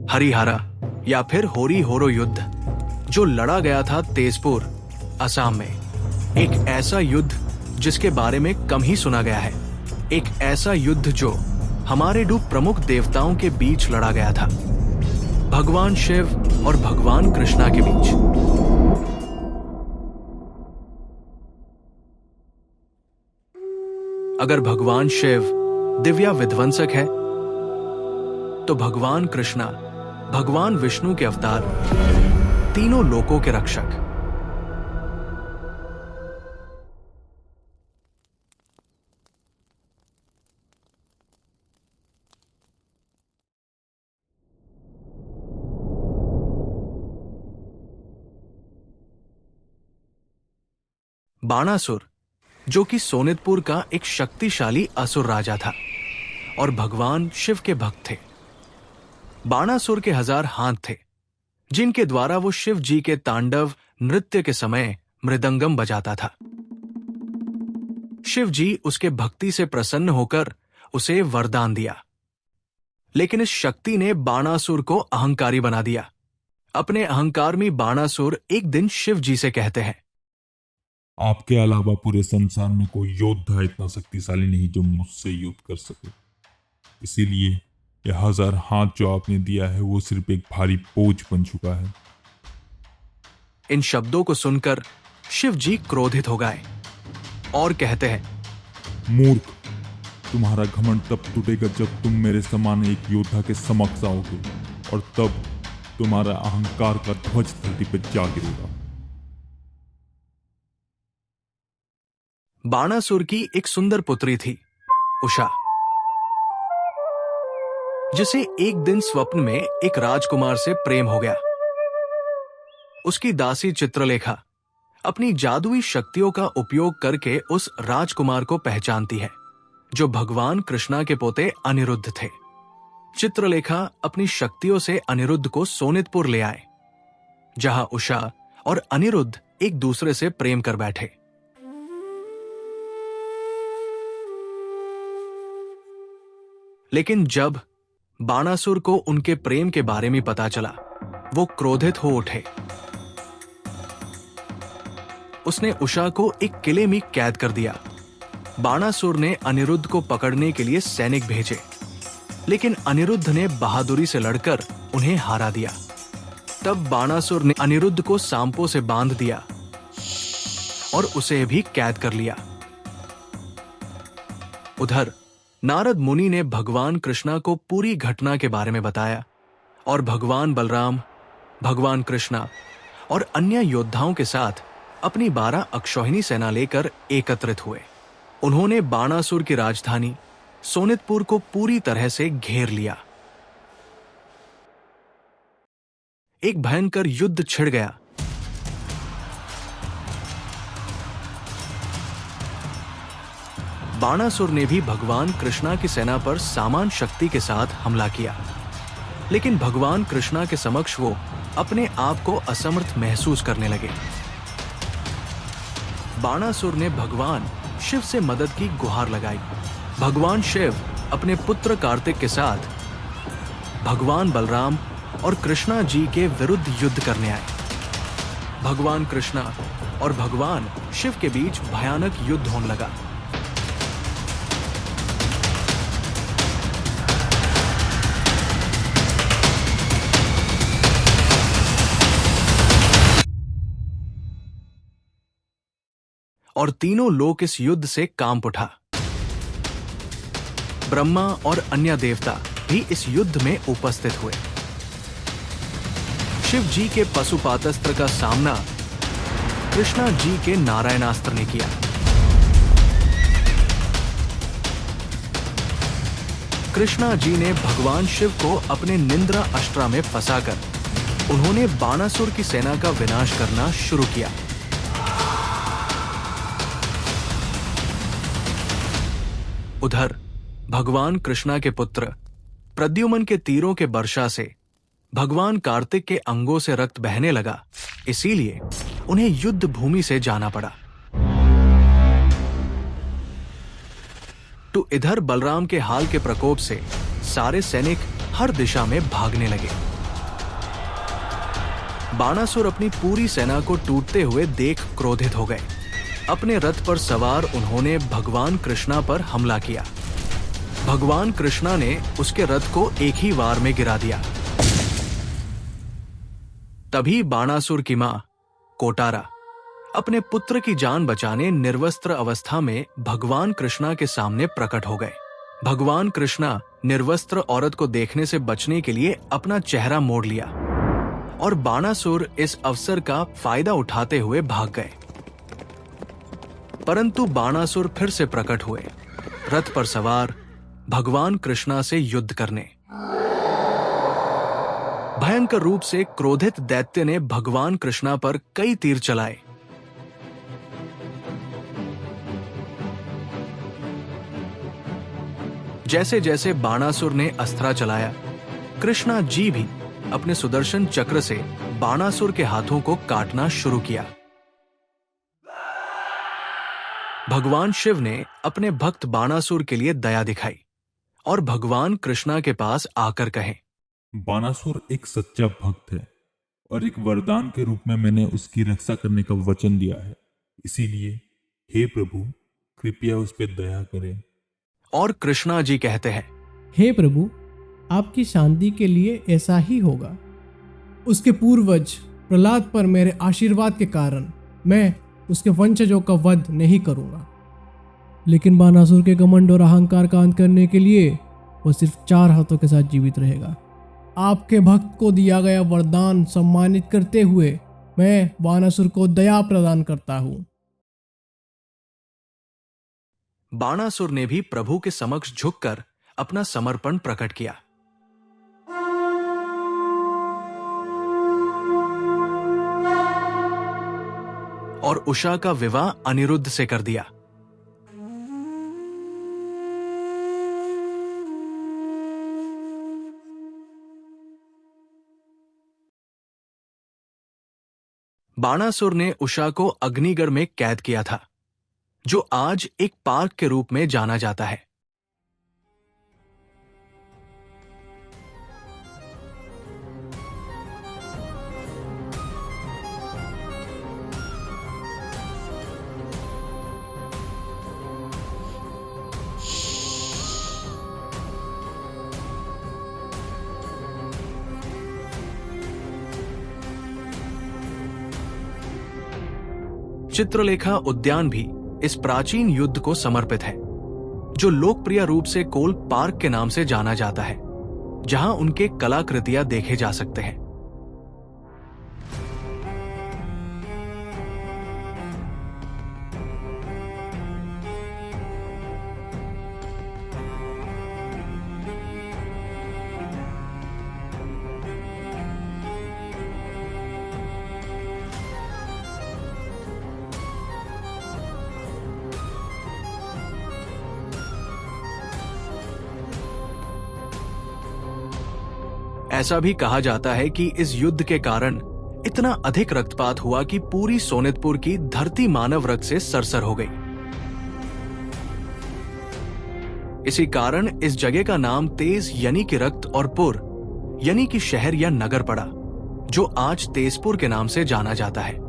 हरिहरा या फिर होरी होरो युद्ध जो लड़ा गया था तेजपुर, असम में। एक ऐसा युद्ध जिसके बारे में कम ही सुना गया है। एक ऐसा युद्ध जो हमारे दो प्रमुख देवताओं के बीच लड़ा गया था, भगवान शिव और भगवान कृष्णा के बीच। अगर भगवान शिव दिव्या विध्वंसक है, तो भगवान कृष्णा भगवान विष्णु के अवतार, तीनों लोकों के रक्षक। बाणासुर, जो कि सोनितपुर का एक शक्तिशाली असुर राजा था और भगवान शिव के भक्त थे। बाणासुर के 1000 हाथ थे, जिनके द्वारा वो शिव जी के तांडव नृत्य के समय मृदंगम बजाता था। शिव जी उसके भक्ति से प्रसन्न होकर उसे वरदान दिया, लेकिन इस शक्ति ने बाणासुर को अहंकारी बना दिया। अपने अहंकार में बाणासुर एक दिन शिव जी से कहते हैं, आपके अलावा पूरे संसार में कोई योद्धा इतना शक्तिशाली नहीं जो मुझसे युद्ध कर सके। इसीलिए यह 1000 हाथ जो आपने दिया है वो सिर्फ एक भारी बोझ बन चुका है। इन शब्दों को सुनकर शिव जी क्रोधित हो गए और कहते हैं, मूर्ख, तुम्हारा घमंड तब टूटेगा जब तुम मेरे समान एक योद्धा के समक्ष आओगे, और तब तुम्हारा अहंकार का ध्वज धरती पर जा गिरेगा। बाणासुर की एक सुंदर पुत्री थी, उषा, जिसे एक दिन स्वप्न में एक राजकुमार से प्रेम हो गया। उसकी दासी चित्रलेखा अपनी जादुई शक्तियों का उपयोग करके उस राजकुमार को पहचानती है, जो भगवान कृष्णा के पोते अनिरुद्ध थे। चित्रलेखा अपनी शक्तियों से अनिरुद्ध को सोनितपुर ले आए, जहां उषा और अनिरुद्ध एक दूसरे से प्रेम कर बैठे। लेकिन जब बाणासुर को उनके प्रेम के बारे में पता चला, वो क्रोधित हो उठे। उसने उषा को एक किले में कैद कर दिया। बाणासुर ने अनिरुद्ध को पकड़ने के लिए सैनिक भेजे, लेकिन अनिरुद्ध ने बहादुरी से लड़कर उन्हें हरा दिया। तब बाणासुर ने अनिरुद्ध को सांपों से बांध दिया और उसे भी कैद कर लिया। उधर नारद मुनि ने भगवान कृष्णा को पूरी घटना के बारे में बताया और भगवान बलराम, भगवान कृष्णा और अन्य योद्धाओं के साथ अपनी 12 अक्षौहिणी सेना लेकर एकत्रित हुए। उन्होंने बाणासुर की राजधानी सोनितपुर को पूरी तरह से घेर लिया। एक भयंकर युद्ध छिड़ गया। बाणासुर ने भी भगवान कृष्णा की सेना पर समान शक्ति के साथ हमला किया, लेकिन भगवान कृष्णा के समक्ष वो अपने आप को असमर्थ महसूस करने लगे। बाणासुर ने भगवान शिव से मदद की गुहार लगाई। भगवान शिव अपने पुत्र कार्तिक के साथ भगवान बलराम और कृष्णा जी के विरुद्ध युद्ध करने आए। भगवान कृष्णा और भगवान शिव के बीच भयानक युद्ध होने लगा। और तीनों लोक इस युद्ध से कांप उठा। ब्रह्मा और अन्य देवता भी इस युद्ध में उपस्थित हुए। शिव जी के पशुपातास्त्र का सामना कृष्णा जी के नारायणास्त्र ने किया। कृष्णा जी ने भगवान शिव को अपने निंद्रा अस्त्रा में फंसाकर उन्होंने बाणासुर की सेना का विनाश करना शुरू किया। उधर भगवान कृष्णा के पुत्र प्रद्युमन के तीरों के वर्षा से भगवान कार्तिक के अंगों से रक्त बहने लगा, इसीलिए उन्हें युद्ध भूमि से जाना पड़ा। तो इधर बलराम के हाल के प्रकोप से सारे सैनिक हर दिशा में भागने लगे। बाणासुर अपनी पूरी सेना को टूटते हुए देख क्रोधित हो गए। अपने रथ पर सवार उन्होंने भगवान कृष्णा पर हमला किया। भगवान कृष्णा ने उसके रथ को एक ही वार में गिरा दिया। तभी बाणासुर की मां कोटारा अपने पुत्र की जान बचाने निर्वस्त्र अवस्था में भगवान कृष्णा के सामने प्रकट हो गए। भगवान कृष्णा निर्वस्त्र औरत को देखने से बचने के लिए अपना चेहरा मोड़ लिया और बाणासुर इस अवसर का फायदा उठाते हुए भाग गए। परंतु बाणासुर फिर से प्रकट हुए, रथ पर सवार भगवान कृष्णा से युद्ध करने। भयंकर रूप से क्रोधित दैत्य ने भगवान कृष्णा पर कई तीर चलाए। जैसे जैसे बाणासुर ने अस्त्रा चलाया, कृष्णा जी भी अपने सुदर्शन चक्र से बाणासुर के हाथों को काटना शुरू किया। भगवान शिव ने अपने भक्त बाणासुर के लिए दया दिखाई और भगवान कृष्णा के पास आकर कहे, बाणासुर एक सच्चा भक्त है और एक वरदान के रूप में मैंने उसकी रक्षा करने का वचन दिया है। इसीलिए हे प्रभु, कृपया उस पर दया करें। और कृष्णा जी कहते हैं, हे प्रभु, आपकी शांति के लिए ऐसा ही होगा। उसके पूर्वज प्रहलाद पर मेरे आशीर्वाद के कारण मैं उसके वंशजों का वध नहीं करूंगा। लेकिन बाणासुर के घमंड और अहंकार का अंत करने के लिए वो सिर्फ 4 हाथों के साथ जीवित रहेगा। आपके भक्त को दिया गया वरदान सम्मानित करते हुए मैं बाणासुर को दया प्रदान करता हूं। बाणासुर ने भी प्रभु के समक्ष झुककर अपना समर्पण प्रकट किया। और उषा का विवाह अनिरुद्ध से कर दिया। बाणासुर ने उषा को अग्निगढ़ में कैद किया था, जो आज एक पार्क के रूप में जाना जाता है। चित्रलेखा उद्यान भी इस प्राचीन युद्ध को समर्पित है, जो लोकप्रिय रूप से कोल पार्क के नाम से जाना जाता है, जहां उनके कलाकृतियां देखे जा सकते हैं। ऐसा भी कहा जाता है कि इस युद्ध के कारण इतना अधिक रक्तपात हुआ कि पूरी सोनितपुर की धरती मानव रक्त से सरसर हो गई। इसी कारण इस जगह का नाम तेज यानी कि रक्त और पुर यानी कि शहर या नगर पड़ा, जो आज तेजपुर के नाम से जाना जाता है।